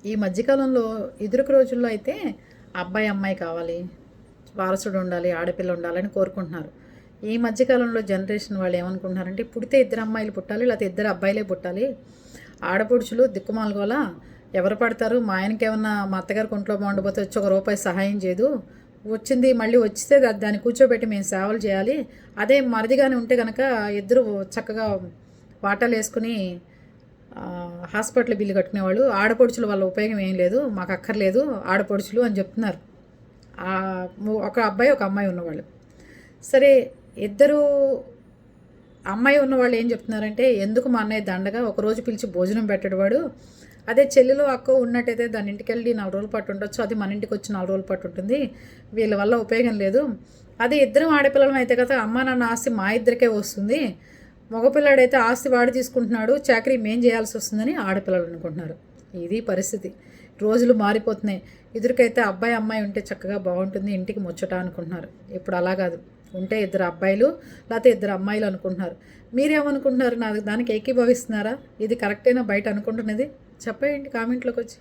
ఈ మధ్యకాలంలో ఇదివరకు రోజుల్లో అయితే అబ్బాయి అమ్మాయి కావాలి, వారసుడు ఉండాలి, ఆడపిల్ల ఉండాలని కోరుకుంటున్నారు. ఈ మధ్యకాలంలో జనరేషన్ వాళ్ళు ఏమనుకుంటున్నారంటే పుడితే ఇద్దరు అమ్మాయిలు పుట్టాలి, లేకపోతే ఇద్దరు అబ్బాయిలే పుట్టాలి. ఆడపడుచులు దిక్కుమాలుగోలా ఎవరు పడతారు, మా ఆయనకి ఏమన్నా మా అత్తగారికి ఒంట్లో బాగుండబోతే వచ్చి ఒక రూపాయి సహాయం చేయదు, వచ్చింది మళ్ళీ వచ్చితే దాన్ని కూర్చోబెట్టి మేము సేవలు చేయాలి. అదే మరిదిగానే ఉంటే కనుక ఇద్దరు చక్కగా వాటాలు వేసుకుని హాస్పిటల్ బిల్లు కట్టుకునేవాళ్ళు. ఆడపడుచుల వల్ల ఉపయోగం ఏం లేదు, మాకు అక్కర్లేదు ఆడపడుచులు అని చెప్తున్నారు. ఒక అబ్బాయి ఒక అమ్మాయి ఉన్నవాళ్ళు. సరే, ఇద్దరు అమ్మాయి ఉన్నవాళ్ళు ఏం చెప్తున్నారంటే ఎందుకు మా అన్నయ్య దండగా ఒకరోజు పిలిచి భోజనం పెట్టడవాడు, అదే చెల్లెలు అక్క ఉన్నట్టయితే దాని ఇంటికి వెళ్ళి 4 రోజుల పాటు ఉండొచ్చు, అది మన ఇంటికి వచ్చి 4 రోజుల పాటు ఉంటుంది, వీళ్ళ వల్ల ఉపయోగం లేదు. అదే ఇద్దరం ఆడపిల్లలం అయితే కదా అమ్మ నాన్న ఆస్తి మా ఇద్దరికే వస్తుంది, మగపిల్లాడైతే ఆస్తి వాడు తీసుకుంటున్నాడు, చాకరీ మేం చేయాల్సి వస్తుందని ఆడపిల్లలు అనుకుంటున్నారు. ఇది పరిస్థితి. రోజులు మారిపోతున్నాయి. ఇద్దరికైతే అబ్బాయి అమ్మాయి ఉంటే చక్కగా బాగుంటుంది, ఇంటికి ముచ్చట అనుకుంటున్నారు. ఇప్పుడు అలా కాదు, ఉంటే ఇద్దరు అబ్బాయిలు లేకపోతే ఇద్దరు అమ్మాయిలు అనుకుంటున్నారు. మీరేమనుకుంటున్నారు? దానికి ఏకీభవిస్తున్నారా? ఇది కరెక్టేనా బయట అనుకుంటున్నది? చెప్పేయండి కామెంట్లోకి వచ్చి.